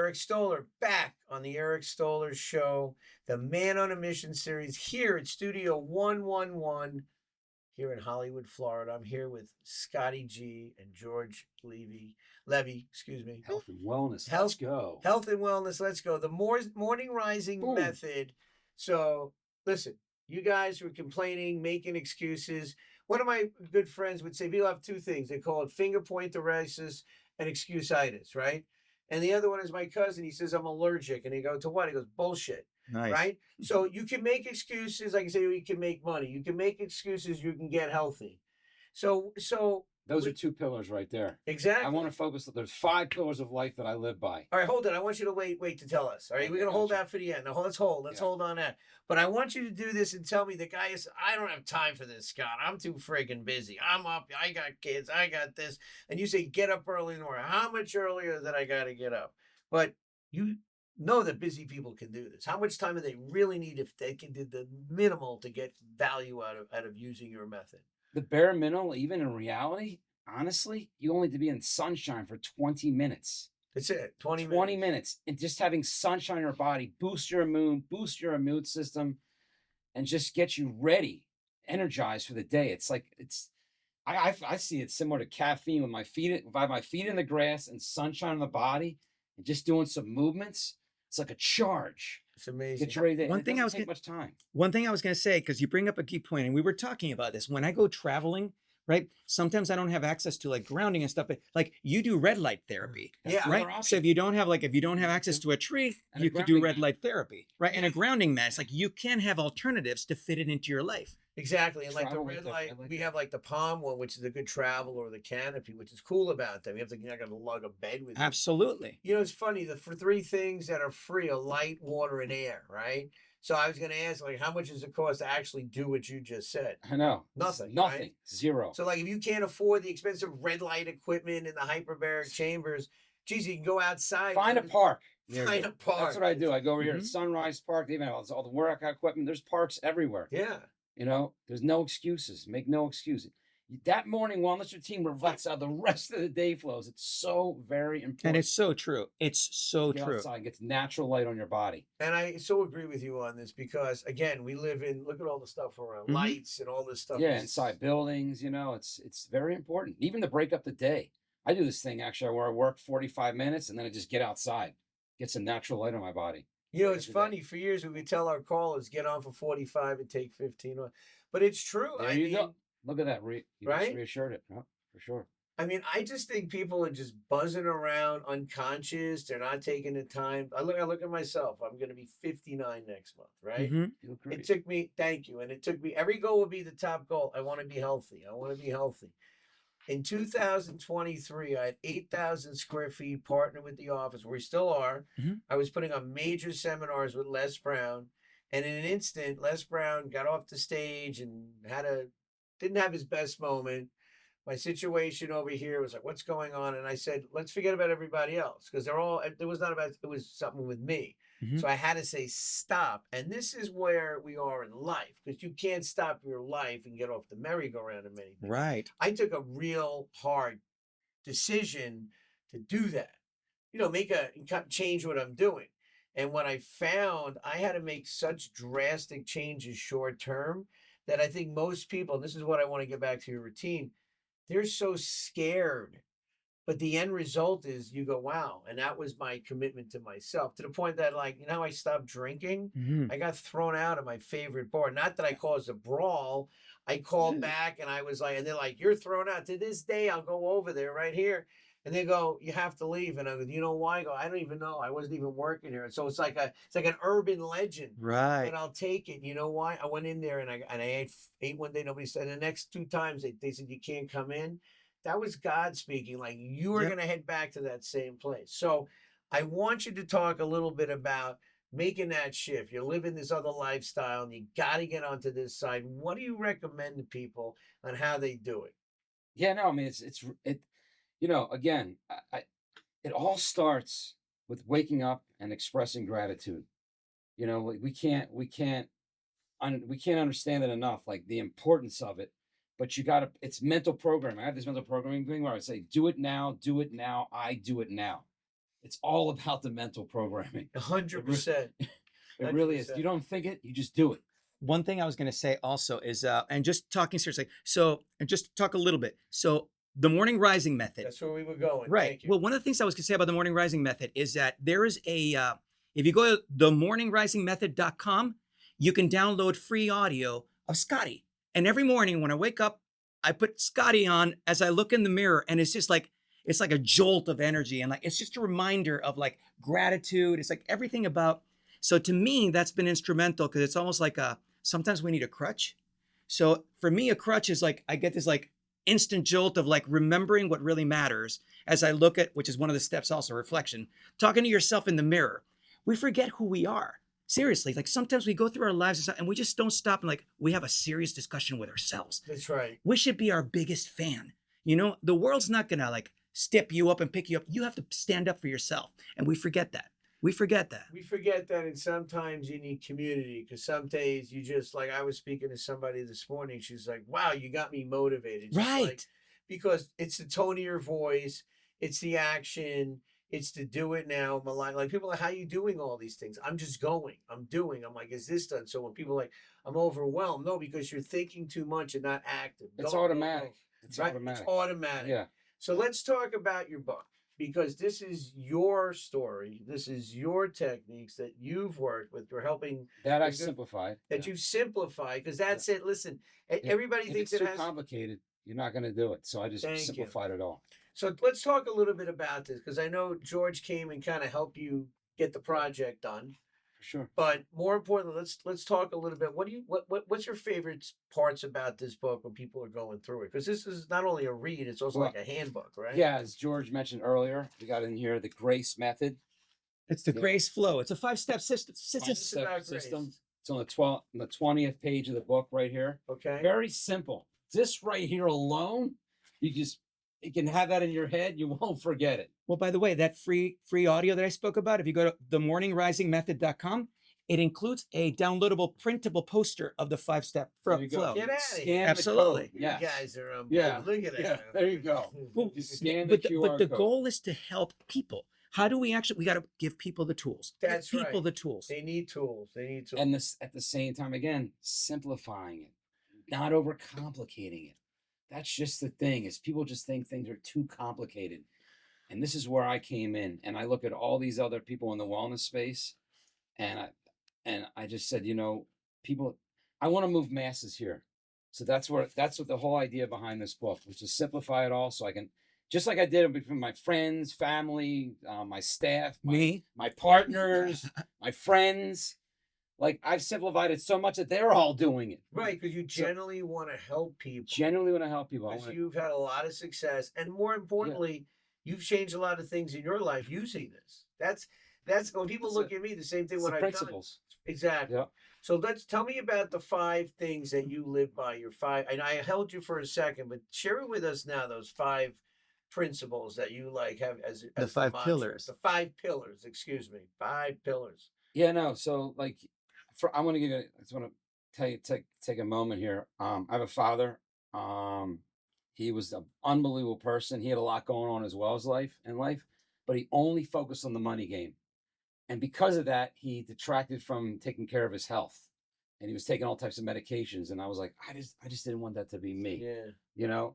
Eric Stoller back on the Eric Stoller Show, the Man on a Mission series here at Studio 111 here in Hollywood, Florida. I'm here with Scotty G and George Levy, excuse me. Health and wellness. Health, Let's go. Health and wellness. Let's go. The morning rising Boom. method. So listen, you guys were complaining, making excuses. One of my good friends would say people have two things. They call it finger pointeritis and excuse-itis, right? And the other one is my cousin. He says, I'm allergic. And he goes, to what? He goes, bullshit. Nice. Right? So you can make excuses. Like I say, you can make money. You can make excuses. You can get healthy. So those are two pillars right there. Exactly. I want to focus. There's 5 pillars of life that I live by. All right, hold it. I want you to wait to tell us. All right, Okay, we're going to hold that for the end. Now, let's hold on that. But I want you to do this and tell me the guy is, I don't have time for this, Scott. I'm too friggin' busy. I'm up. I got kids. I got this. And you say, get up early in the morning. How much earlier that I got to get up? But you know that busy people can do this. How much time do they really need if they can do the minimal to get value out of using your method? The bare minimum, even in reality, honestly, you only need to be in sunshine for 20 minutes. That's it. 20 minutes. And just having sunshine in your body, boost your immune system, and just get you ready, energized for the day. It's like, I see it similar to caffeine with my feet. If I have my feet in the grass and sunshine on the body and just doing some movements, it's like a charge. It's amazing. Get you ready. One thing I was take much time. One thing I was going to say, because you bring up a key point, and we were talking about this. When I go traveling, right? Sometimes I don't have access to like grounding and stuff, but like you do red light therapy, right? So if you don't have access to a tree, And you a could do red grounding light therapy, right? And a grounding mat. It's like you can have alternatives to fit it into your life. Exactly. And like the Travel with red the- light, I like we that. have like the palm one, which is a good travel, or the canopy, which is cool about them. You're not going to lug a bed with you. Absolutely. You know, it's funny, for 3 things that are free are light, water, and air, right? So I was going to ask, like, how much does it cost to actually do what you just said? I know. Nothing, Nothing. right? Zero. So, like, if you can't afford the expensive red light equipment and the hyperbaric chambers, geez, you can go outside. Find a park. Find a park. That's what I do. I go over here at Sunrise Park. They even have all the workout equipment. There's parks everywhere. Yeah. You know, there's no excuses. Make no excuses. That morning wellness routine reflects how the rest of the day flows. It's so very important. And it's so true. It's so Get true. outside, gets natural light on your body. And I so agree with you on this because, again, we live in, look at all the stuff around, lights and all this stuff. Yeah, inside buildings, you know, it's very important. Even to break up the day. I do this thing actually where I work 45 minutes and then I just get outside, get some natural light on my body. You know, it's funny. For years, we would tell our callers, get on for 45 and take 15 on. But it's true. There you go. Look at that. You right? just reassured it. Yeah, for sure. I mean, I just think people are just buzzing around unconscious. They're not taking the time. I look at myself. I'm going to be 59 next month, right? You look great. It took me, thank you. And it took me, every goal will be the top goal. I want to be healthy. In 2023, I had 8,000 square feet, partnered with the office, where we still are. I was putting on major seminars with Les Brown. And in an instant, Les Brown got off the stage and didn't have his best moment. My situation over here was like, what's going on? And I said, let's forget about everybody else. Because it was something with me. So I had to say, stop. And this is where we are in life, because you can't stop your life and get off the merry-go-round in many things. Right. I took a real hard decision to do that, change what I'm doing. And what I found, I had to make such drastic changes short term that I think most people, and this is what I want to get back to your routine, they're so scared. But the end result is you go, wow. And that was my commitment to myself, to the point that, like, you know, I stopped drinking. I got thrown out of my favorite bar. Not that I caused a brawl. I called back and I was like, and they're like, you're thrown out. To this day, I'll go over there right here. And they go, you have to leave. And I go, you know why? I go, I don't even know. I wasn't even working here. So it's like an urban legend. Right. And I'll take it. You know why? I went in there and I ate one day. Nobody said. And the next 2 times they said, you can't come in. That was God speaking, like you are going to head back to that same place. So I want you to talk a little bit about making that shift. You're living this other lifestyle and you got to get onto this side. What do you recommend to people on how they do it? Yeah, no, I mean, again, it all starts with waking up and expressing gratitude. You know, we can't understand it enough, like the importance of it. But it's mental programming. I have this mental programming thing where I say, do it now, I do it now. it's all about the mental programming. 100%. It really is. 100%. You don't think it, you just do it. One thing I was going to say also is, and just talking seriously, so, and just talk a little bit. So the morning rising method. That's where we were going. Right. Thank you. Well, one of the things I was going to say about the morning rising method is that there is if you go to themorningrisingmethod.com, you can download free audio of Scotty. And every morning when I wake up, I put Scotty on as I look in the mirror, and it's just like, it's like a jolt of energy. And like, it's just a reminder of like gratitude. It's like everything about, so to me, that's been instrumental because it's almost like sometimes we need a crutch. So for me, a crutch is like, I get this like instant jolt of like remembering what really matters as I look at, which is one of the steps also, reflection, talking to yourself in the mirror. We forget who we are. Seriously, like sometimes we go through our lives and we just don't stop and like, we have a serious discussion with ourselves. That's right. We should be our biggest fan. You know, the world's not gonna like step you up and pick you up. You have to stand up for yourself. And we forget that. We forget that. We forget that, and sometimes you need community because some days you just like I was speaking to somebody this morning. She's like, "Wow, you got me motivated." Just Right. like, because it's the tone of your voice, it's the action, it's to do it now. Like people are like, "How you doing all these things?" I'm just going. I'm doing. I'm like, "Is this done?" So when people are like, "I'm overwhelmed," no, because you're thinking too much and not active. It's Go, automatic. It's right? automatic. It's automatic. Yeah. So let's talk about your book because this is your story. This is your techniques that you've worked with. You're helping That I Is it- simplified. that Yeah. you've simplified because that's it. Listen, everybody If thinks it's it too has. complicated, you're not going to do it. So I just Thank you. simplified it all. So let's talk a little bit about this because I know George came and kind of helped you get the project done. For sure. But more importantly, let's talk a little bit. What's your favorite parts about this book when people are going through it? Because this is not only a read; it's also Well, like a handbook, right? Yeah, as George mentioned earlier, we got in here the grace method. It's the Yeah. grace flow. It's a 5-step system. It's about grace. It's on the 20th page of the book right here. Okay. Very simple. This right here alone, you can have that in your head. You won't forget it. Well, by the way, that free audio that I spoke about, if you go to themorningrisingmethod.com, it includes a downloadable printable poster of the 5-step There you go. flow. Get out of Scan here. the Absolutely. code. Yes. You guys are Yeah. Look at that. Yeah, there you go. Well, You scan the but QR the code. goal is to help people. How do we actually? We got to give people the tools. That's give people right. the tools. They need tools. They need tools. And this at the same time, again, simplifying it, not overcomplicating it. That's just the thing, is people just think things are too complicated. And this is where I came in, and I look at all these other people in the wellness space, and I just said, people, I want to move masses here. So that's what the whole idea behind this book was, to simplify it all so I can, just like I did between my friends, family, my staff, my partners, my friends. Like, I've simplified it so much that they're all doing it. Right, because you generally want to help people. Genuinely want to help people. Because you've had a lot of success, and more importantly, you've changed a lot of things in your life using this. That's when people look at me. The same thing when I've principles. done. Exactly. Yeah. So tell me about the 5 things that you live by. Your 5, and I held you for a second, but share it with us now. Those 5 principles that you like have as The 5 mantra. pillars. The 5 pillars. Excuse me. 5 pillars. Yeah, no. So like, I want to give you. I just want to tell you, take a moment here. I have a father. He was an unbelievable person. He had a lot going on as well as life, but he only focused on the money game, and because of that, he detracted from taking care of his health, and he was taking all types of medications. And I was like, I just didn't want that to be me. Yeah. Yeah.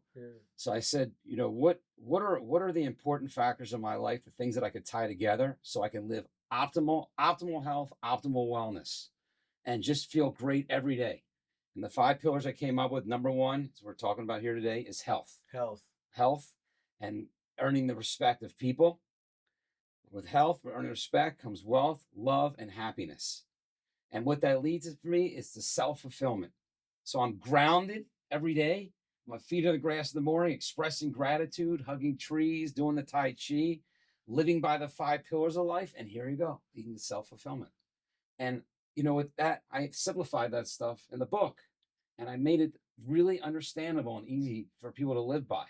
So I said, what are the important factors in my life, the things that I could tie together so I can live optimal health, optimal wellness, and just feel great every day. And the 5 pillars I came up with, number 1, as we're talking about here today, is health. Health and earning the respect of people. With health, with earning respect, comes wealth, love, and happiness. And what that leads to for me is to self-fulfillment. So I'm grounded every day. My feet on the grass in the morning, expressing gratitude, hugging trees, doing the Tai Chi, living by the 5 pillars of life. And here you go, leading to self-fulfillment. And with that, I simplified that stuff in the book, and I made it really understandable and easy for people to live by.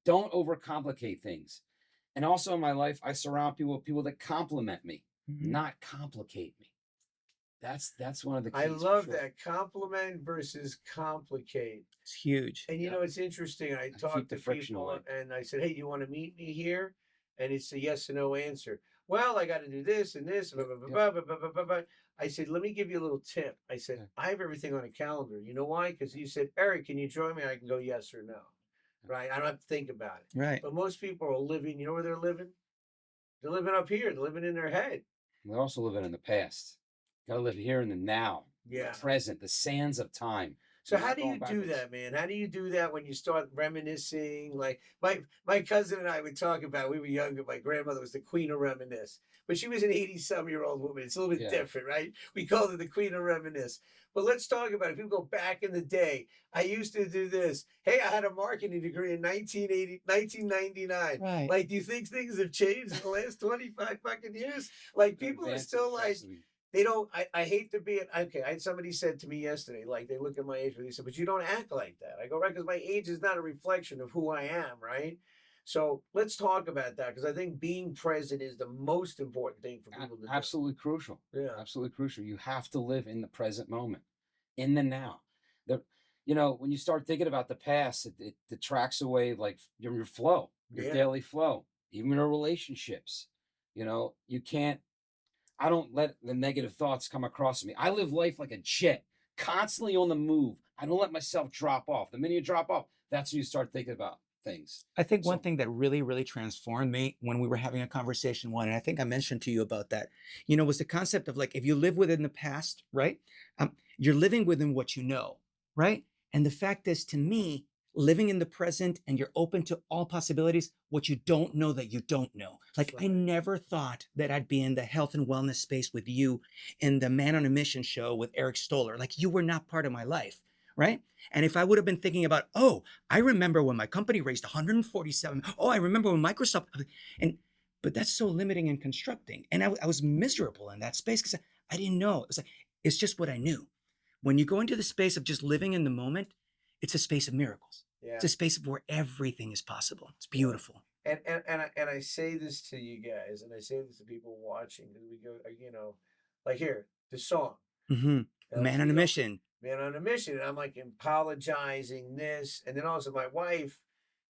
Don't overcomplicate things. And also in my life, I surround people with people that compliment me, not complicate me. That's one of the keys. I love that. Compliment versus complicate. It's huge. And it's interesting. I talked to people and I said, "Hey, do you want to meet me here?" and it's a yes or no answer. Well, I got to do this and this. Blah, blah, blah, blah, blah, blah, blah, blah. I said, let me give you a little tip. I said, I have everything on a calendar. You know why? Because you said, Eric, can you join me? I can go yes or no. Right? I don't have to think about it. Right. But most people are living, you know where they're living? They're living up here. They're living in their head. They're also living in the past. Got to live here in the now. Yeah. The present, the sands of time. So how do you do that, man? How do you do that when you start reminiscing? Like my cousin and I would talk about, we were younger, my grandmother was the queen of reminisce. But she was an 80-some-year-old woman. It's a little bit different, right? We called her the queen of reminisce. But let's talk about it. People go back in the day. I used to do this. Hey, I had a marketing degree in 1999. Right. Like, do you think things have changed in the last 25 fucking years? Like, people are still like... They don't, I hate to be okay. Somebody said to me yesterday, like they look at my age, but they said, but you don't act like that. I go, right, because my age is not a reflection of who I am, right? So let's talk about that, because I think being present is the most important thing for people to do. Absolutely crucial. Yeah. Absolutely crucial. You have to live in the present moment, in the now. When you start thinking about the past, it detracts away like your flow, your daily flow, even your relationships. You can't. I don't let the negative thoughts come across me. I live life like a jet, constantly on the move. I don't let myself drop off. The minute you drop off, that's when you start thinking about things. I think one thing that really, really transformed me when we were having a conversation and I think I mentioned to you about that, was the concept of like, if you live within the past, right? You're living within what you know, right? And the fact is, to me, living in the present and you're open to all possibilities, what you don't know that you don't know. Like, I never thought that I'd be in the health and wellness space with you in the Man on a Mission show with Eric Stoller. Like, you were not part of my life, right? And if I would have been thinking about, I remember when my company raised 147, I remember when Microsoft, but that's so limiting and constructing. And I was miserable in that space because I didn't know. It was like, it's just what I knew. When you go into the space of just living in the moment, it's a space of miracles. Yeah. It's a space of where everything is possible. It's beautiful. And I say this to you guys, and I say this to people watching, and we go, like here, the song. Mm-hmm. Man on a Mission. Man on a Mission. And I'm like apologizing this. And then also my wife,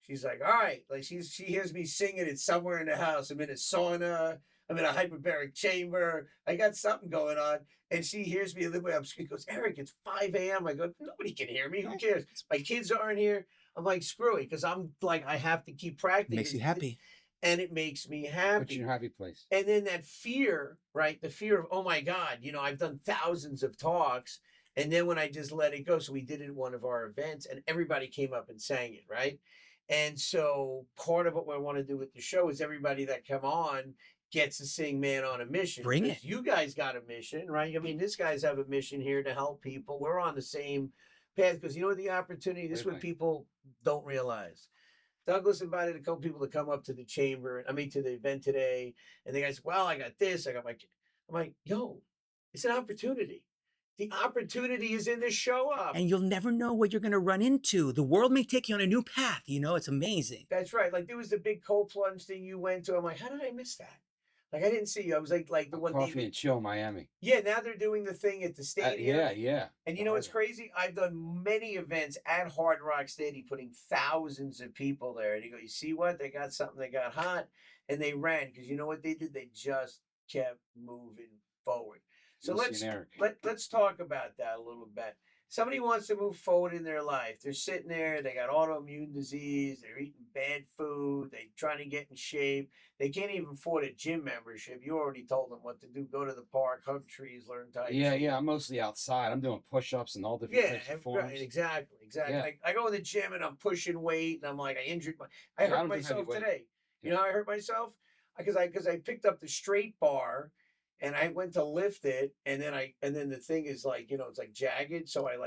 she's like, all right. Like she hears me singing it somewhere in the house. I'm in a sauna. I'm in a hyperbaric chamber. I got something going on. And she hears me a little bit up. She goes, Eric, it's 5 a.m. I go, nobody can hear me. Who cares? My kids aren't here. I'm like, screw it. Because I'm like, I have to keep practicing. Makes you happy. And it makes me happy. What's your happy place? And then that fear, right? The fear of, oh my God, I've done thousands of talks. And then when I just let it go, so we did it at one of our events and everybody came up and sang it, right? And so part of what I want to do with the show is everybody that come on gets to sing Man on a Mission. Bring it. You guys got a mission, right? I mean, these guys have a mission here to help people. We're on the same path because the opportunity, this is what people don't realize. Douglas invited a couple people to come up to the to the event today. And the guy said, well, I got this. I'm like, yo, it's an opportunity. The opportunity is in the show up. And you'll never know what you're going to run into. The world may take you on a new path. It's amazing. That's right. Like there was the big cold plunge thing you went to. I'm like, how did I miss that? Like I didn't see you. I was like the one Coffee and Chill, Miami. Yeah, now they're doing the thing at the stadium. Yeah. And what's crazy? I've done many events at Hard Rock Stadium, putting thousands of people there. And you go, you see what? They got something. They got hot, and they ran because you know what they did? They just kept moving forward. So let's talk about that a little bit. Somebody wants to move forward in their life. They're sitting there. They got autoimmune disease. They're eating bad food. They're trying to get in shape. They can't even afford a gym membership. You already told them what to do. Go to the park, hug trees, learn Tai Chi. Yeah. I'm mostly outside. I'm doing push-ups and all different types of forms. Right, exactly. Yeah. I go in the gym and I'm pushing weight and I'm like, I hurt myself today. You know how I hurt myself? Because I picked up the straight bar. And I went to lift it, and then the thing is like, it's like jagged. So I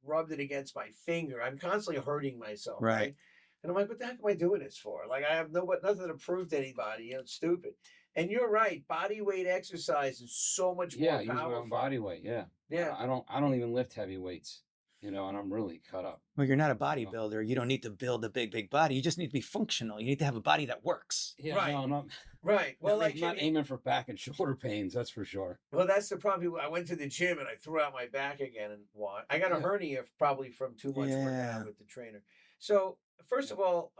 rubbed it against my finger. I'm constantly hurting myself. Right. And I'm like, what the heck am I doing this for? Like, I have nothing to prove to anybody. It's stupid. And you're right. Body weight exercise is so much more powerful. Yeah, use my own body weight. Yeah. Yeah. I don't even lift heavy weights. And I'm really cut up. Well, you're not a bodybuilder. You don't need to build a big body. You just need to be functional. You need to have a body that works. Yeah, right. No, not, right. Well, I'm not aiming for back and shoulder pains, that's for sure. Well, that's the problem. I went to the gym and I threw out my back again. And why? I got a hernia probably from too much work out with the trainer. So, first of all,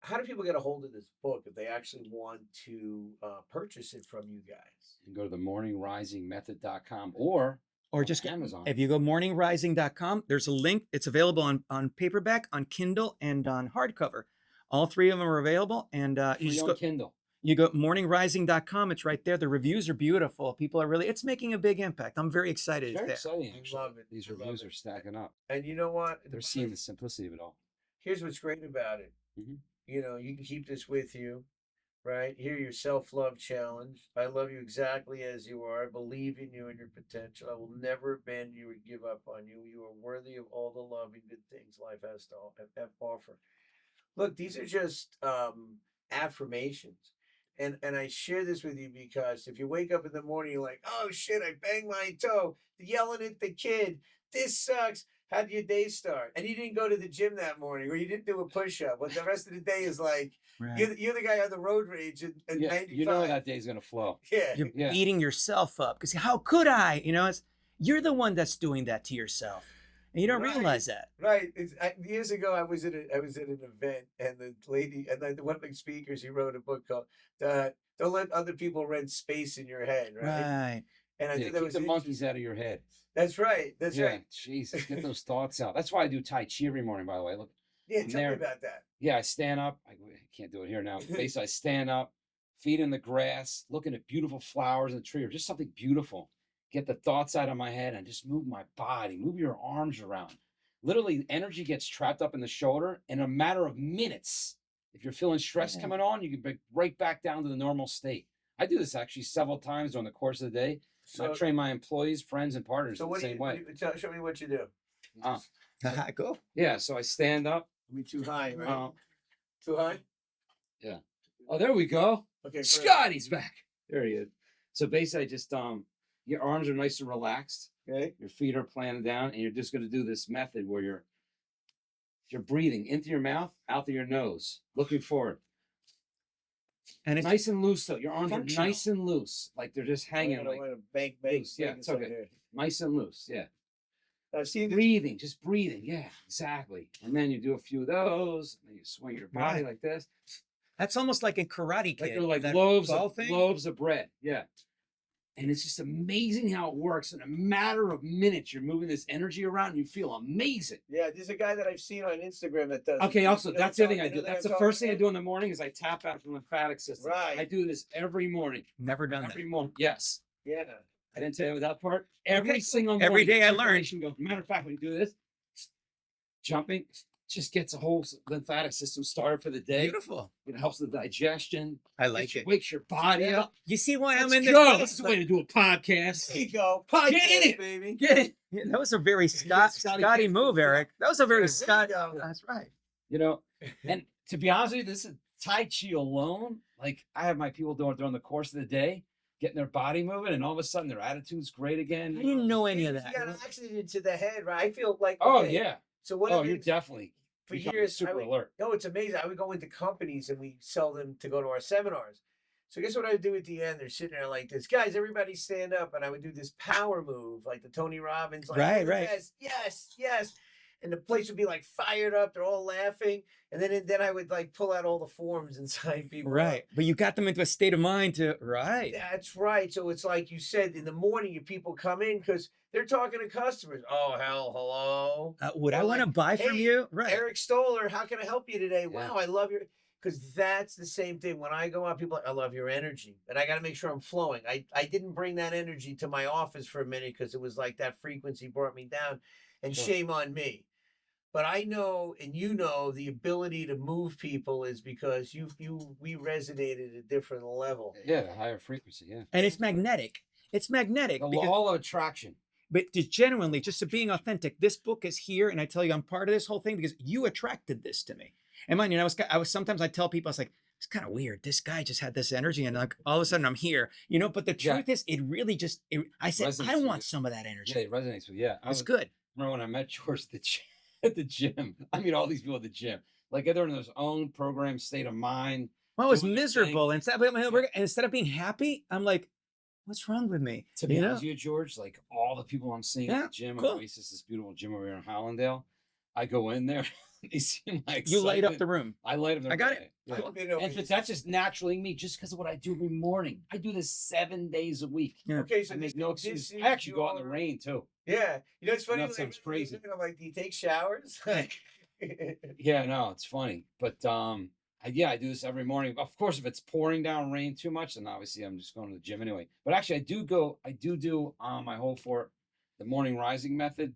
how do people get a hold of this book if they actually want to purchase it from you guys? You can go to the morningrisingmethod.com or just Amazon. If you go morningrising.com, there's a link. It's available on paperback, on Kindle, and on hardcover. All three of them are available. And you just go Kindle. You go morningrising.com. It's right there. The reviews are beautiful. People are really, it's making a big impact. I'm very excited. Very it's there. exciting. I love it. These I love reviews it. are stacking up. And you know what? They're seeing the simplicity of it all. Here's what's great about it. Mhm. You know, you can keep this with you, right? Here, your self-love challenge. I love you exactly as you are. I believe in you and your potential. I will never abandon you or give up on you. You are worthy of all the love and good things life has to offer. Look, these are just affirmations. And I share this with you because if you wake up in the morning, you're like, oh shit, I banged my toe, yelling at the kid, this sucks. How'd your day start? And you didn't go to the gym that morning, or you didn't do a push-up. But the rest of the day is like, you're the guy on the road rage and 95. You know that day's gonna flow. Yeah. You're beating yourself up because how could I? You know, you're the one that's doing that to yourself. And you don't realize that. Right. Years ago, I was at an event, and the lady, and then one of the speakers, he wrote a book called "Don't Let Other People Rent Space in Your Head." Right. Right. And I think that keep was the monkeys out of your head. That's right. That's right. Jesus, get those thoughts out. That's why I do Tai Chi every morning, by the way. Look. Yeah, tell me about that. Yeah, I stand up. I can't do it here now. Basically, I stand up, feet in the grass, looking at beautiful flowers in the tree, or just something beautiful. Get the thoughts out of my head and just move my body, move your arms around. Literally, energy gets trapped up in the shoulder in a matter of minutes. If you're feeling stress coming on, you can be right back down to the normal state. I do this actually several times during the course of the day. So I train my employees, friends, and partners the same way. Show me what you do. Go. Yeah, so I stand up. I mean, too high, right? Too high? Yeah. Oh, there we go. Okay. Scotty's back. There he is. So basically, just your arms are nice and relaxed. Okay. Your feet are planted down, and you're just going to do this method where you're breathing into your mouth, out through your nose, looking forward. And it's nice and loose, though. Your arms are nice and loose, like they're just hanging. Bank. Yeah, it's okay. Nice and loose. Yeah. See, breathing, just breathing. Yeah, exactly. And then you do a few of those, and then you swing your body like this. That's almost like in Karate Kid. Like they're like loaves of bread. Yeah. And it's just amazing how it works. In a matter of minutes, you're moving this energy around and you feel amazing. Yeah, there's a guy that I've seen on Instagram that does. Okay, also, that's the other thing I do. That's the first thing I do in the morning is I tap out the lymphatic system. Right. I do this every morning. Never done that. Every morning. Yes. Yeah. I didn't tell you that part. Every single morning. Every day I learn. Matter of fact, when you do this, jumping just gets a whole lymphatic system started for the day. Beautiful. It helps the digestion. I like it. Wakes your body up. You see why I'm in this? That's the way to do a podcast. There you go. Podcast, get in it, baby. Get it. Yeah, that was a very Scotty move, Eric. That was a very Scotty. That's right. You know, and to be honest with you, this is Tai Chi alone. Like I have my people doing it during the course of the day, getting their body moving, and all of a sudden their attitude's great again. I didn't know any of that. You got an accident to the head, right? I feel like. Oh yeah. So what? Oh, you're definitely. For years, super alert. No, it's amazing. I would go into companies and we sell them to go to our seminars. So guess what I would do at the end? They're sitting there like this, guys. Everybody stand up, and I would do this power move, like the Tony Robbins, like right. Yes, and the place would be like fired up. They're all laughing, and then I would like pull out all the forms and sign people. Right, but you got them into a state of mind to That's right. So it's like you said in the morning, your people come in because they're talking to customers. Oh hell, hello. Would I want to buy from you? Right, Eric Stoller. How can I help you today? Yeah. Wow, I love your. Because that's the same thing. When I go out, people are like, I love your energy. And I got to make sure I'm flowing. I didn't bring that energy to my office for a minute because it was like that frequency brought me down. And shame on me. But I know, and you know, the ability to move people is because we resonated at a different level. Yeah, the higher frequency, yeah. And it's magnetic. It's magnetic. The law of attraction. But genuinely, just to being authentic, this book is here. And I tell you, I'm part of this whole thing because you attracted this to me. And mind you, I was sometimes I tell people, I was like, it's kind of weird. This guy just had this energy, and like all of a sudden I'm here, you know. But the truth is, it really just. I said, I want some of that energy. Yeah, it resonates with you. Yeah, it's good. Remember when I met George at the gym? I meet all these people at the gym, like they're in their own program state of mind. Well, I was miserable, and instead of being happy, I'm like, what's wrong with me? To be honest with you, George, like all the people I'm seeing at the gym, Oasis, this beautiful gym over here in Hollandale, I go in there. They see my You light up excitement. the room. I light up the room. I got it. Yeah. I've been over And but that's just naturally me, just because of what I do every morning. I do this 7 days a week. Yeah. Okay, so I make this, no this excuse. is I actually go out in the your- rain too. Yeah, you know it's funny. That Like, sounds crazy. I'm like, do you take showers? Like, Yeah, no, it's funny, but yeah, I do this every morning. Of course, if it's pouring down rain too much, then obviously I'm just going to the gym anyway. But actually, I do my whole for the morning rising method,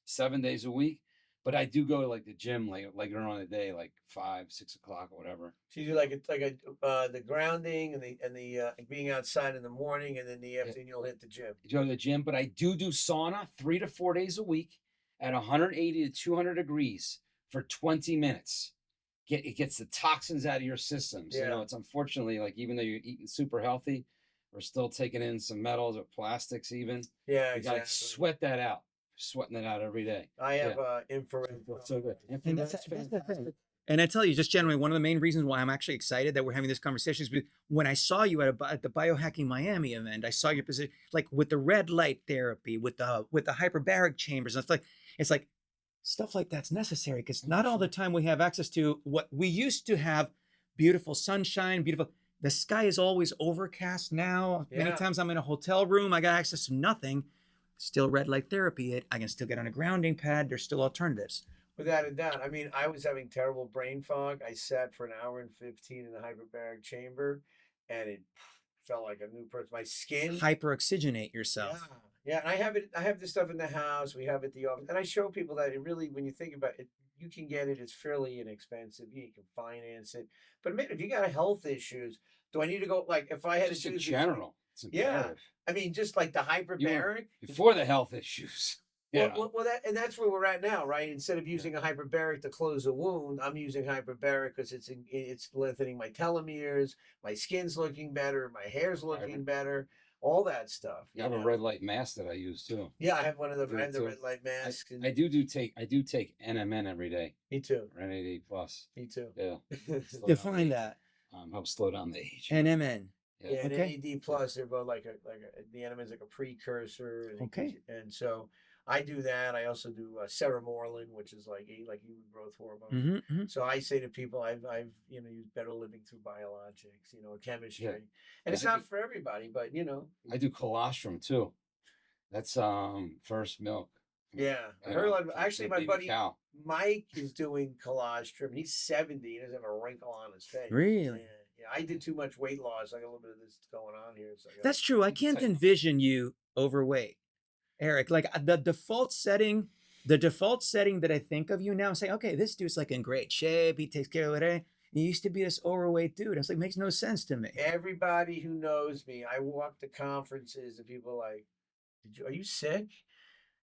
7 days a week. But I do go to like the gym later on in the day, like 5, 6 o'clock or whatever. so you do like the grounding and the being outside in the morning, and then the afternoon you'll hit the gym. I go to the gym, but I do sauna 3 to 4 days a week at 180 to 200 degrees for 20 minutes. It gets the toxins out of your systems. You know, it's unfortunately like even though you're eating super healthy, we're still taking in some metals or plastics even. Yeah, You gotta exactly. sweat that out. Sweating it out every day. I have infrared. So good. And that's the thing. And I tell you, just generally, one of the main reasons why I'm actually excited that we're having this conversation is because when I saw you at the Biohacking Miami event, I saw your position like with the red light therapy, with the hyperbaric chambers, and it's like stuff like that's necessary because not all the time we have access to what we used to have. Beautiful sunshine, beautiful. The sky is always overcast now. Many times I'm in a hotel room, I got access to nothing. Still red light therapy. I can still get on a grounding pad. There's still alternatives. Without a doubt. I mean, I was having terrible brain fog. I sat for an hour and 15 in the hyperbaric chamber, and it felt like a new person. My skin Hyperoxygenate yourself. Yeah, and I have it. I have this stuff in the house. We have it at the office, and I show people that it really, when you think about it, you can get it. It's fairly inexpensive. You can finance it. But man, if you got health issues, do I need to go? Like, if I had Just to in choose, general. It's imperative. I mean, just like the hyperbaric. Before the health issues. Yeah. Well, that's where we're at now, right? Instead of using a hyperbaric to close a wound, I'm using hyperbaric because it's lengthening my telomeres, my skin's looking better, my hair's looking better, all that stuff. I have a red light mask that I use too. Yeah, I have one of the red light masks. I do take NMN every day. Me too. NAD plus. Me too. Yeah. Define that. Helps slow down the age. NMN. Yeah, and Okay. NAD plus, they're both the NMN is like a precursor. And Okay. And so I do that. I also do ceramorelin, which is like human growth hormone. Mm-hmm. So I say to people, I've used better living through biologics, chemistry, and it's not for everybody, but I do colostrum too. That's first milk. Yeah, I heard a lot. Actually, my buddy Mike is doing colostrum. He's 70. He doesn't have a wrinkle on his face. Really? Yeah. I did too much weight loss. I got a little bit of this going on here. So that's true. I can't envision you overweight, Eric. Like the default setting that I think of you now, saying, okay, this dude's like in great shape. He takes care of it. He used to be this overweight dude. I was like, makes no sense to me. Everybody who knows me, I walk to conferences and people are like, are you sick?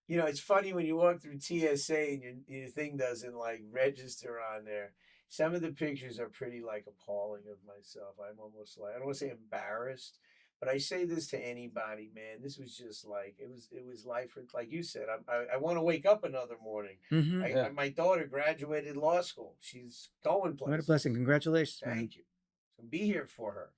It's funny when you walk through TSA and your thing doesn't like register on there. Some of the pictures are pretty like appalling of myself. I'm almost like, I don't want to say embarrassed, but I say this to anybody, man. This was just like, it was life. Like you said, I want to wake up another morning. Mm-hmm. My daughter graduated law school. She's going places. What a blessing. Congratulations. Thank you. So be here for her.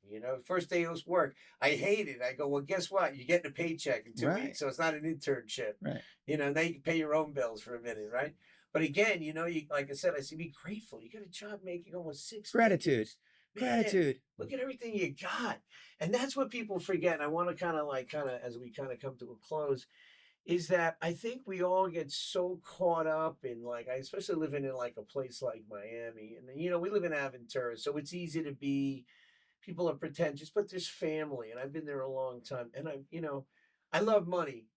First day of work, I hate it. I go, well, guess what? You're getting a paycheck in 2 weeks, so it's not an internship. Right. Now you can pay your own bills for a minute, right? But again, you like I said, I say be grateful. You got a job making almost 6 Gratitude. Man, Gratitude. Look at everything you got. And that's what people forget. And I want to kind of as we kind of come to a close, is that I think we all get so caught up in especially living in like a place like Miami. And we live in Aventura, so it's easy to be, people are pretentious, but there's family. And I've been there a long time. And I love money.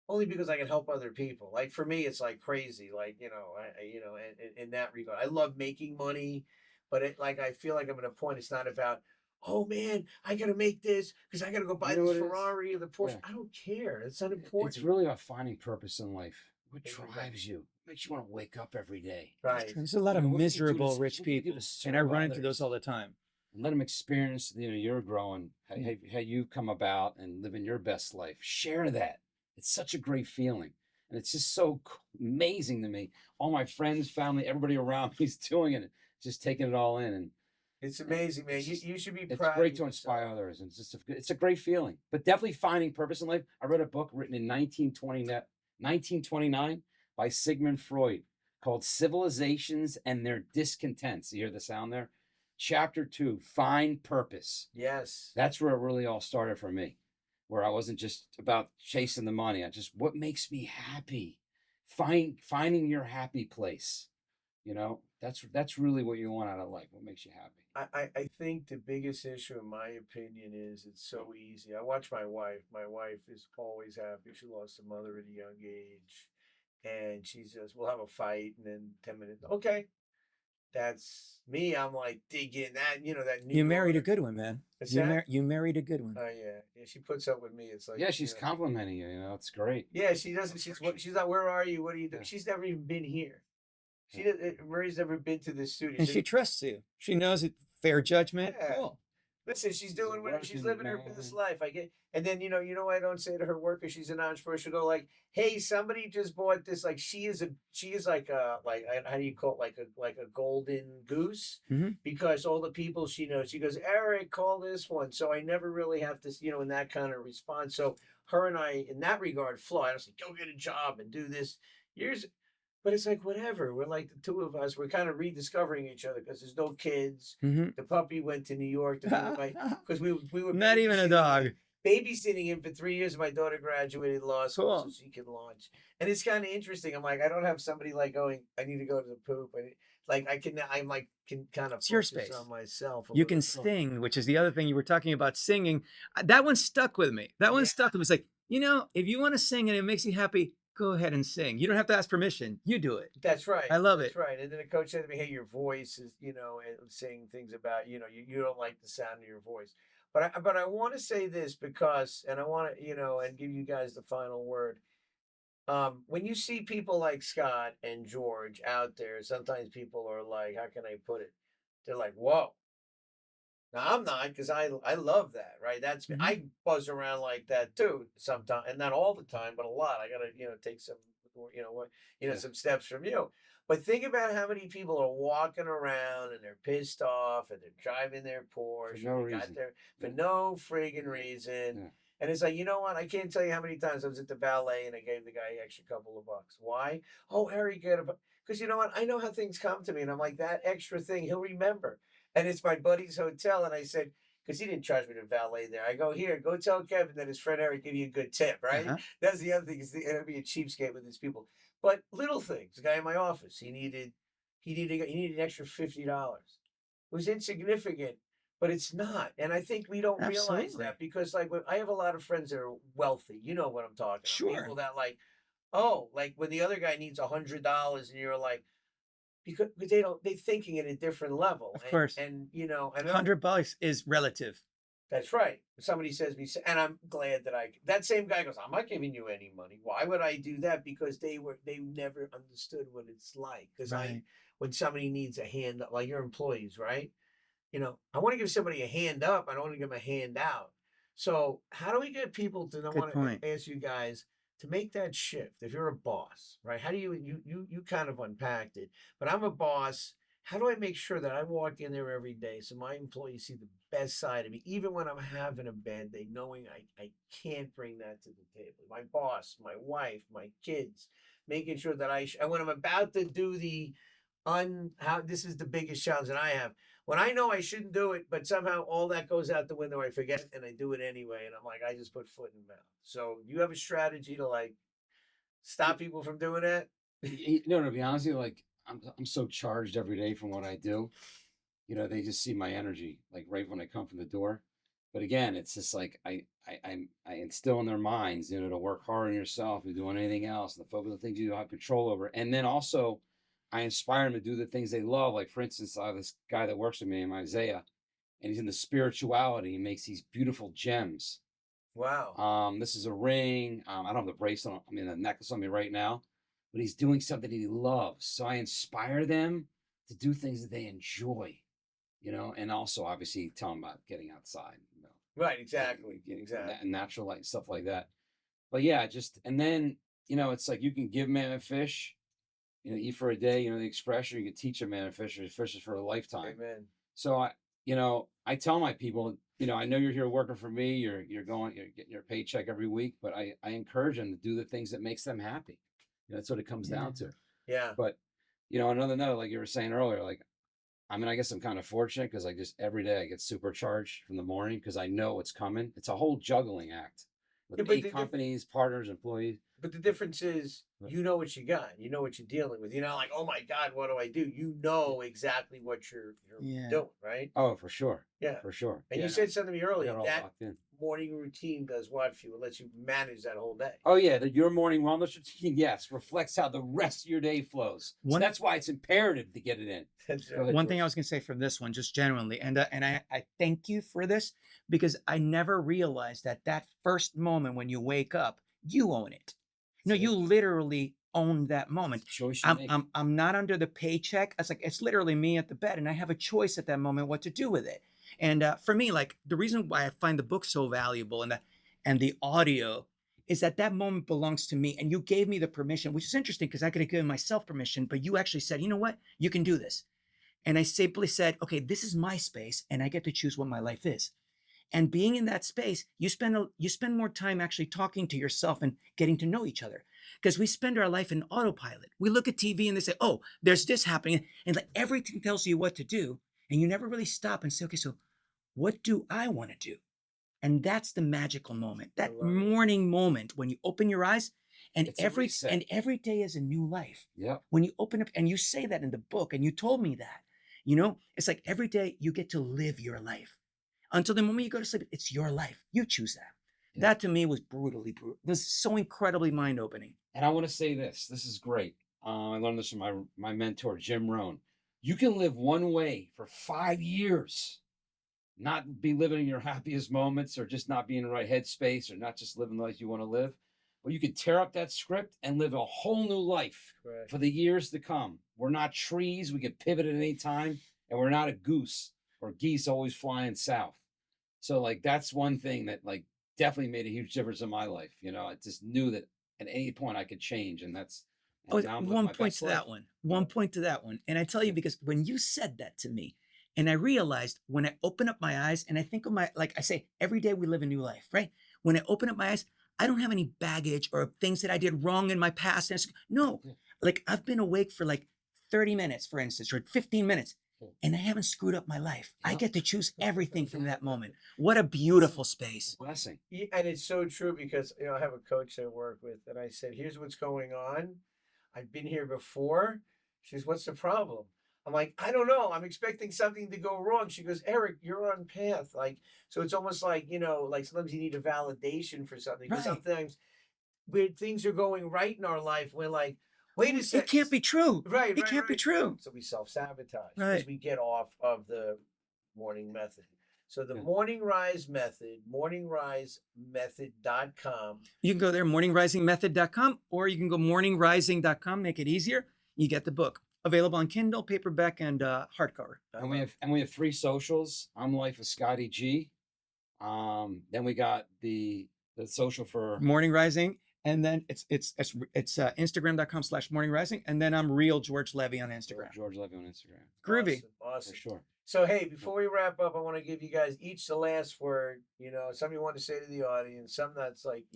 Only because I can help other people. Like for me, it's like crazy. In that regard, I love making money, but I feel like I'm at a point. It's not about, oh man, I gotta make this because I gotta go buy this Ferrari or the Porsche. Yeah. I don't care. It's not important. It's really about finding purpose in life. What drives you? Makes you want to wake up every day. Right. There's a lot of miserable rich people, and I run into those all the time. And let them experience, you're growing, how you come about and living your best life. Share that. It's such a great feeling. And it's just so amazing to me. All my friends, family, everybody around me is doing it, just taking it all in. And it's amazing, man. You should be proud. It's great to inspire others. And it's a great feeling. But definitely finding purpose in life. I read a book written in 1929 by Sigmund Freud called Civilizations and Their Discontents. You hear the sound there? Chapter 2, Find Purpose. Yes. That's where it really all started for me, where I wasn't just about chasing the money. I just, what makes me happy? Finding your happy place. You know, that's really what you want out of life. What makes you happy? I think the biggest issue, in my opinion, is it's so easy. I watch my wife. My wife is always happy. She lost a mother at a young age. And she says, we'll have a fight. And then 10 minutes, okay. That's me. I'm like digging that, that New You married a York. good one, man. What's that? You married a good one. Oh, yeah. Yeah, she puts up with me. It's like, Yeah, she's complimenting you. You know, it's great. yeah, she doesn't. She's like, where are you? What are you doing? Yeah. She's never even been here. She doesn't. Marie's never been to this studio. And she trusts you. She knows it. Fair judgment. Yeah. Cool. Listen, she's doing whatever. She's living her best life. I get, and then what I don't say to her workers. She's an entrepreneur. She'll go like, "Hey, somebody just bought this." Like she is like how do you call it? Like a golden goose, Mhm. because all the people she knows. She goes, "Eric, call this one." So I never really have to, in that kind of response. So her and I, in that regard, flow. I don't say, "Go get a job and do this." But it's like whatever. We're like the two of us. We're kind of rediscovering each other because there's no kids. Mhm. The puppy went to New York because we were Not even a dog. babysitting him for 3 years. My daughter graduated law school, Cool. so she can launch. And it's kind of interesting. I'm like, I don't have somebody like going, I need to go to the poop. And can kind of It's your focus space. on myself. You can sing, which is the other thing you were talking about, singing. That one stuck with me. That one stuck with me. It's like, if you want to sing and it makes you happy, go ahead and sing. You don't have to ask permission. You do it. That's right. I love That's it. right. And then the coach said to me, "Hey, your voice is, and saying things about, you don't like the sound of your voice." But I want to say this because, and I want to, and give you guys the final word. When you see people like Scott and George out there, sometimes people are like, how can I put it? They're like, whoa. Now I'm not, because I love that, right? That's me. Mhm. I buzz around like that too sometimes, and not all the time, but a lot. I gotta take some some steps from you. But think about how many people are walking around and they're pissed off and they're driving their Porsche no and they got reason. there for no friggin' reason. Yeah. And it's like, you know what? I can't tell you how many times I was at the ballet and I gave the guy an extra couple of bucks. Why? Oh, Eric, because you know what? I know how things come to me, and I'm like, that extra thing he'll remember. And it's my buddy's hotel. And I said, because he didn't charge me to valet there. I go, here, go tell Kevin that his friend Eric give you a good tip, right? Uh-huh. That's the other thing, is it'll be a cheapskate with these people. But little things. The guy in my office, he needed an extra $50. It was insignificant, but it's not. And I think we don't realize Absolutely. that, because like I have a lot of friends that are wealthy. You know what I'm talking about. Sure. People that like when the other guy needs $100 and you're like, because they're thinking at a different level. Of course. And I know $100 is relative. that's right. Somebody says me, and I'm glad that same guy goes, I'm not giving you any money. Why would I do that? Because they never understood what it's like. Because Right. when somebody needs a hand up, like your employees, right? I want to give somebody a hand up. I don't want to give them a hand out. So how do we get people to? I Good want point. to ask you guys to make that shift. If you're a boss, right? How do you kind of unpacked it? But I'm a boss. How do I make sure that I walk in there every day so my employees see the best side of me, even when I'm having a bad day, knowing I can't bring that to the table? My boss, my wife, my kids, making sure that and when I'm about to do how this is the biggest challenge that I have. When I know I shouldn't do it, but somehow all that goes out the window, I forget and I do it anyway. And I'm like, I just put foot in mouth. So you have a strategy to stop people from doing that? No, to be honest with you, like I'm so charged every day from what I do. They just see my energy like right when I come from the door. But again, it's just like I instill in their minds, to work hard on yourself and doing anything else, and to focus on things you don't have control over. And then also I inspire them to do the things they love. Like for instance, I have this guy that works with me, Isaiah, and he's into spirituality. He makes these beautiful gems. Wow. This is a ring. I don't have the bracelet. I mean, a necklace on me right now, but he's doing something that he loves. So I inspire them to do things that they enjoy, and also obviously tell them about getting outside, Right. Exactly. getting Exactly. natural light, stuff like that. But yeah, and then, it's like you can give man a fish, eat for a day, the expression, you can teach a man a fish is for a lifetime. Amen. So I tell my people, I know you're here working for me, you're getting your paycheck every week, but I encourage them to do the things that makes them happy. That's what it comes down to. Yeah. But Another note, like you were saying earlier, like, I mean, I guess I'm kind of fortunate because every day I get supercharged from the morning because I know what's coming. It's a whole juggling act with Yeah, but 8 companies, partners, employees. But the difference is, you know what you got. You know what you're dealing with. You're not like, oh my God, what do I do? You know exactly what you're doing, right? Oh, for sure. Yeah. For sure. And Yeah, you said something to me I got earlier. it all That locked in. morning routine does what for you? It lets you manage that whole day. Oh yeah, your morning wellness routine, yes, reflects how the rest of your day flows. So that's why it's imperative to get it in. One thing I was going to say from this one, just genuinely, and I thank you for this, because I never realized that first moment when you wake up, you own it. No, you literally own that moment. I'm not under the paycheck. It's literally me at the bed, and I have a choice at that moment what to do with it. And for me, like, the reason why I find the book so valuable and the audio is that moment belongs to me, and you gave me the permission, which is interesting because I could have given myself permission, but you actually said, you know what, you can do this. And I simply said, okay, this is my space, and I get to choose what my life is. And being in that space, you spend more time actually talking to yourself and getting to know each other, because we spend our life in autopilot. We look at TV and they say, oh, there's this happening, and like everything tells you what to do, and you never really stop and say, okay, so what do I want to do? And that's the magical moment, that morning moment when you open your eyes, and every day is a new life. Yeah. When you open up, and you say that in the book, and you told me that, it's like every day you get to live your life. Until the moment you go to sleep, it's your life. You choose that. Yeah. That to me was brutally brutal. This is so incredibly mind-opening. And I want to say this. This is great. I learned this from my mentor, Jim Rohn. You can live one way for 5 years, not be living in your happiest moments, or just not be in the right headspace, or not just living the life you want to live. But you could tear up that script and live a whole new life for the years to come. We're not trees. We can pivot at any time. And we're not a goose or geese always flying south. So like, that's one thing that like definitely made a huge difference in my life. I just knew that at any point I could change, and that's one point to that one. One point to that one. And I tell you, because when you said that to me, and I realized when I open up my eyes and I think of like I say, every day we live a new life, right? When I open up my eyes, I don't have any baggage or things that I did wrong in my past. No, like I've been awake for like 30 minutes, for instance, or 15 minutes. And I haven't screwed up my life. I get to choose everything from that moment. What a beautiful space. Blessing. And it's so true, because I have a coach I work with, and I said, here's what's going on. I've been here before. She goes, what's the problem? I'm like, I don't know. I'm expecting something to go wrong. She goes, Eric, you're on path. Like, so it's almost like, like sometimes you need a validation for something. Right. Sometimes when things are going right in our life, we're like, wait a second. It can't be true. Right. It can't be true. So we self-sabotage because we get off of the morning method. So the morning rise method, morningrisemethod.com. You can go there, morningrisingmethod.com, or you can go morningrising.com, make it easier. You get the book. Available on Kindle, paperback, and hardcover. And we have 3 socials. I'm Life of Scotty G. Then we got the social for Morning Rising. And then it's Instagram.com/morningrising. And then I'm Real George Levy on Instagram. George Levy on Instagram. Groovy. Awesome. For sure. So, hey, before we wrap up, I want to give you guys each the last word. Something you want to say to the audience, something that's like,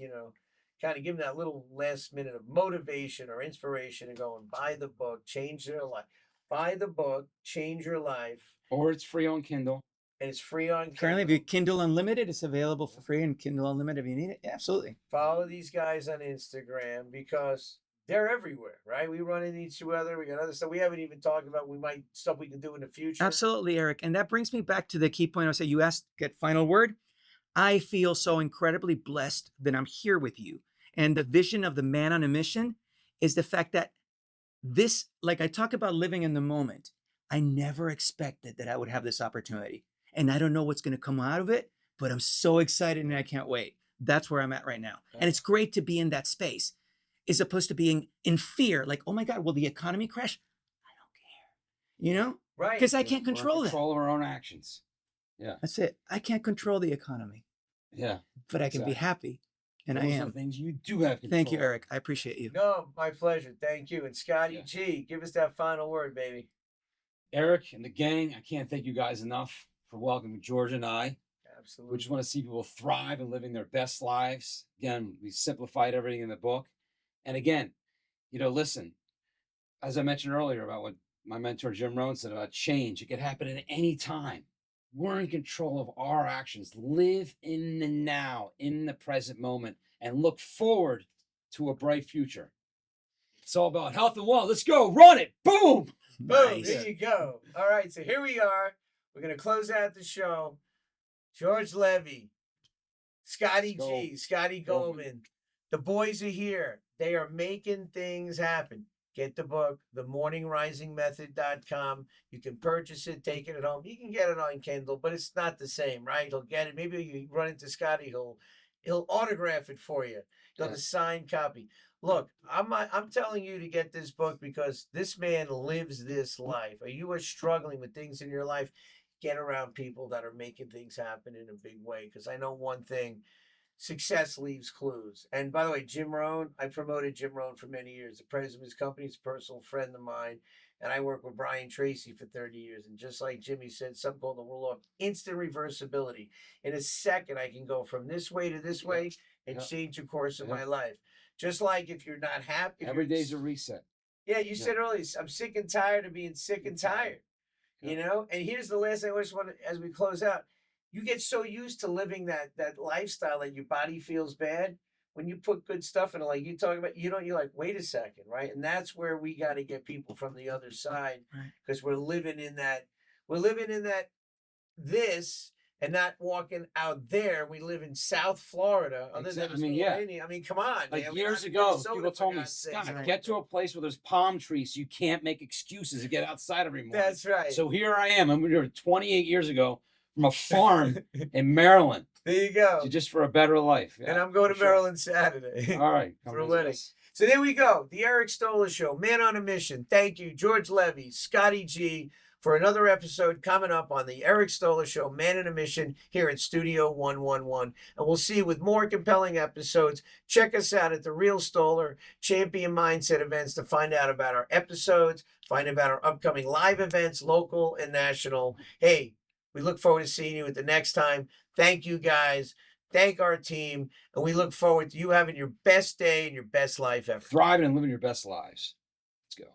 kind of give them that little last minute of motivation or inspiration and go and buy the book, change their life. Buy the book, change your life. Or it's free on Kindle. And it's free on Kindle. Currently, if you Kindle Unlimited, it's available for free, and Kindle Unlimited if you need it. Yeah, absolutely. Follow these guys on Instagram, because they're everywhere, right? We run into each other. We got other stuff we haven't even talked about. Stuff we can do in the future. Absolutely, Eric. And that brings me back to the key point. I'll say, you asked, get final word. I feel so incredibly blessed that I'm here with you. And the vision of the man on a mission is the fact that this, like I talk about living in the moment, I never expected that I would have this opportunity. And I don't know what's going to come out of it, but I'm so excited and I can't wait. That's where I'm at right now. And it's great to be in that space, as opposed to being in fear. Like, oh my God, will the economy crash? I don't care. Right. Because I can't control that. Control our own actions. Yeah. That's it. I can't control the economy. Yeah. But I can be happy. And those I am. Are things you do have control. Thank you, Eric. I appreciate you. No, my pleasure. Thank you. And Scotty G, give us that final word, baby. Eric and the gang, I can't thank you guys enough for welcoming George and I. Absolutely. We just want to see people thrive and living their best lives. Again, we simplified everything in the book. And again, listen, as I mentioned earlier about what my mentor Jim Rohn said about change, it could happen at any time. We're in control of our actions. Live in the now, in the present moment, and look forward to a bright future. It's all about health and wealth. Let's go. Run it. Boom. Boom. There you go. All right. So here we are. We're going to close out the show. George Levy, Scotty G, Scotty Goldman. The boys are here. They are making things happen. Get the book, themorningrisingmethod.com. You can purchase it, take it at home. You can get it on Kindle, but it's not the same, right? He'll get it. Maybe you run into Scotty, he'll autograph it for you. He'll have a signed copy. Look, I'm telling you to get this book because this man lives this life. Are you struggling with things in your life? Get around people that are making things happen in a big way. Because I know one thing. Success leaves clues. And by the way, Jim Rohn, I promoted Jim Rohn for many years. The president of his company is a personal friend of mine. And I worked with Brian Tracy for 30 years. And just like Jimmy said, something called the rule of instant reversibility. In a second, I can go from this way to this way and change the course of my life. Just like if you're not happy. Every day's a reset. Yeah, you said earlier, I'm sick and tired of being sick and tired. You know? And here's the last thing I just want to, as we close out. You get so used to living that lifestyle that your body feels bad. When you put good stuff in it, like you talk about, you're like, wait a second, right? And that's where we got to get people from the other side, because we're living in that this and not walking out there. We live in South Florida. Other than I mean, come on. Like man. years ago, people told me, Scott, get to a place where there's palm trees. You can't make excuses to get outside every morning. That's right. So here I am. I'm here 28 years ago. From a farm in Maryland. There you go. Just for a better life. Yeah, and I'm going to Maryland Saturday. All right. For a wedding. So there we go. The Eric Stoller Show. Man on a mission. Thank you, George Levy, Scotty G, for another episode coming up on the Eric Stoller Show, Man on a Mission, here at Studio 111. And we'll see you with more compelling episodes. Check us out at The Real Stoller Champion Mindset events to find out about our episodes, find out about our upcoming live events, local and national. Hey, we look forward to seeing you at the next time. Thank you, guys. Thank our team. And we look forward to you having your best day and your best life ever. Thriving and living your best lives. Let's go.